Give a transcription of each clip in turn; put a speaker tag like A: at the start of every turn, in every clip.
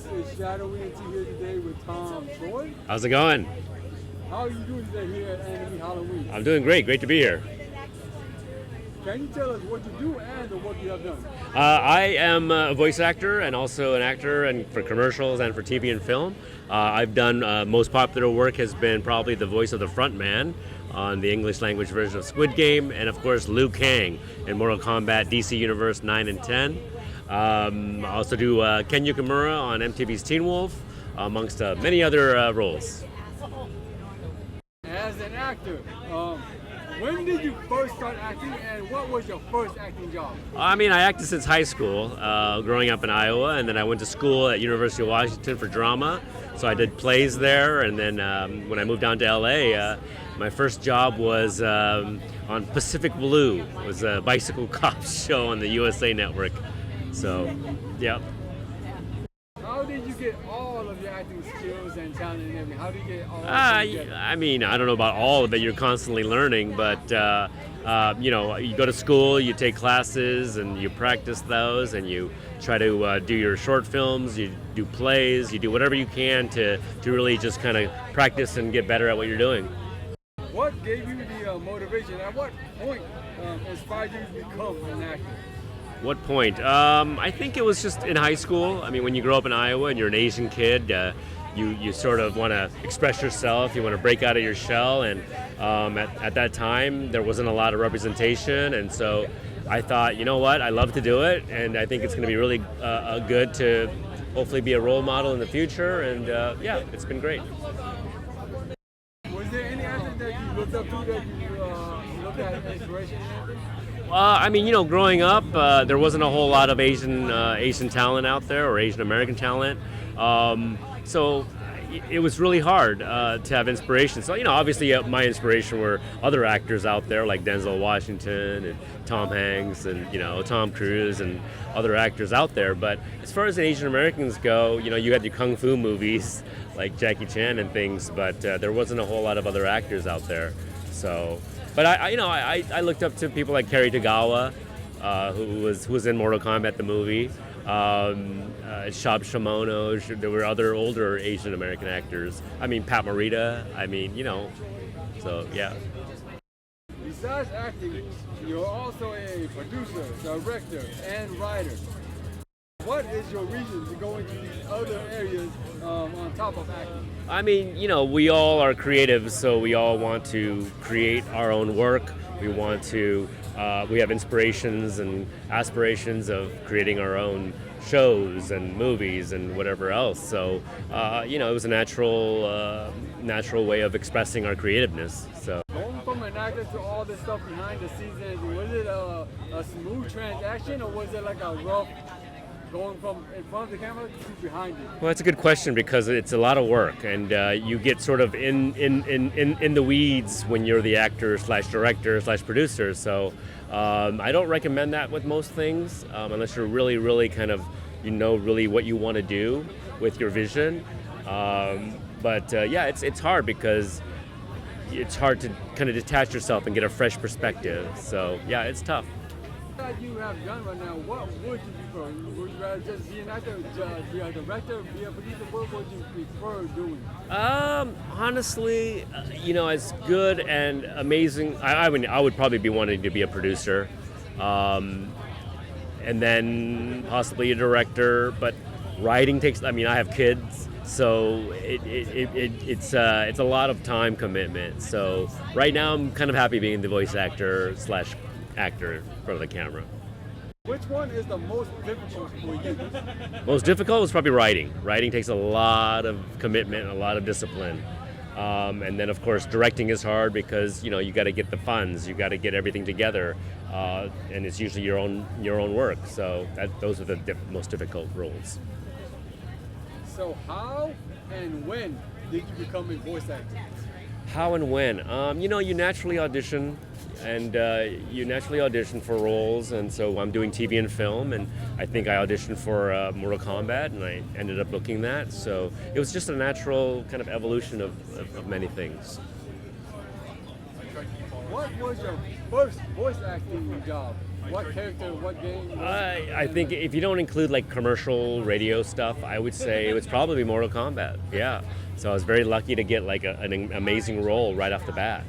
A: is Shadow ENT here today with Tom Choi.
B: How's it going?
A: How are you doing today here at Anime Halloween?
B: I'm doing great. Great to be here.
A: Can you tell us what you do and the work you have done?
B: I am a voice actor and also an actor and for commercials and for TV and film. I've done most popular work has been probably the voice of the front man on the English language version of Squid Game, and of course Liu Kang in Mortal Kombat DC Universe 9 and 10. I also do Ken Yukimura on MTV's Teen Wolf, amongst many other roles.
A: As an actor, when did you first start acting and what was your first acting job?
B: I mean, I acted since high school, growing up in Iowa, and then I went to school at University of Washington for drama. So I did plays there, and then when I moved down to LA, my first job was on Pacific Blue. It was a bicycle cop show on the USA Network. So, yeah.
A: How did you get all of your acting skills and talent and everything? How did you get all of them?
B: I mean, I don't know about all of it. You're constantly learning, but you know, you go to school, you take classes, and you practice those, and you try to do your short films, you do plays, you do whatever you can to really just kind of practice and get better at what you're doing.
A: What gave you the motivation? At what point inspired you to become an actor?
B: What point? I think it was just in high school. I mean, when you grow up in Iowa and you're an Asian kid, you sort of want to express yourself. You want to break out of your shell. And at that time, there wasn't a lot of representation. And so I thought, you know what? I love to do it. And I think it's going to be really good to hopefully be a role model in the future. And yeah, it's been great.
A: Was there any actor that you looked up to that you looked at as inspiration in?
B: I mean, you know, growing up, there wasn't a whole lot of Asian talent out there, or Asian American talent. So it was really hard to have inspiration. So, you know, obviously my inspiration were other actors out there like Denzel Washington and Tom Hanks and, you know, Tom Cruise and other actors out there. But as far as the Asian Americans go, you know, you had your kung fu movies like Jackie Chan and things, but there wasn't a whole lot of other actors out there. So. But I looked up to people like Cary Tagawa, who was in Mortal Kombat the movie, Shab Shimono. There were other older Asian American actors. I mean Pat Morita. I mean, you know, so yeah.
A: Besides acting, you're also a producer, director, and writer. What is your reason to go into these other areas on top of acting?
B: I mean, you know, we all are creatives, so we all want to create our own work. We want to, we have inspirations and aspirations of creating our own shows and movies and whatever else. So, you know, it was a natural way of expressing our creativeness. So.
A: Going from an actor to all this stuff behind the scenes, was it a smooth transaction or was it like a rough? Going from in front of the camera to behind it?
B: Well, that's a good question because it's a lot of work, and you get sort of in the weeds when you're the actor / director / producer. So I don't recommend that with most things unless you're really kind of, you know, really what you want to do with your vision. But yeah, it's hard because it's hard to kind of detach yourself and get a fresh perspective. So yeah, it's tough.
A: That you have done right now, what would you prefer? Would you rather just be an actor, be a director, be a producer? What would you prefer doing?
B: Honestly, you know, as good and amazing, I mean, I would probably be wanting to be a producer, and then possibly a director. But writing takes. I mean, I have kids, so it's a lot of time commitment. So right now, I'm kind of happy being the voice actor / actor in front of the camera.
A: Which one is the most difficult for you?
B: Most difficult was probably writing. Writing takes a lot of commitment and a lot of discipline. And then of course directing is hard because, you know, you got to get the funds, you got to get everything together, and it's usually your own work. So those are the most difficult roles.
A: So how and when did you become a voice actor?
B: How and when? You know, you naturally audition, and you naturally audition for roles, and so I'm doing TV and film, and I think I auditioned for Mortal Kombat, and I ended up booking that. So it was just a natural kind of evolution of many things.
A: what was your first voice acting job? What character, what game?
B: I think if you don't include like commercial radio stuff, I would say it was probably Mortal Kombat. Yeah. So I was very lucky to get like an amazing role right off the bat.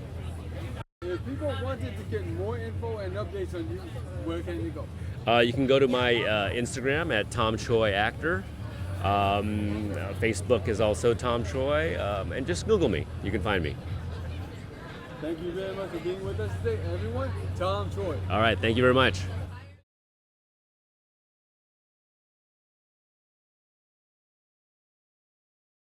A: If people wanted to get more info and updates on you, where can they go?
B: You can go to my Instagram at Tom Choi Actor. Facebook is also Tom Choi, and just Google me. You can find me.
A: Thank you very much for being with us today, everyone. Tom Choi.
B: All right. Thank you very much.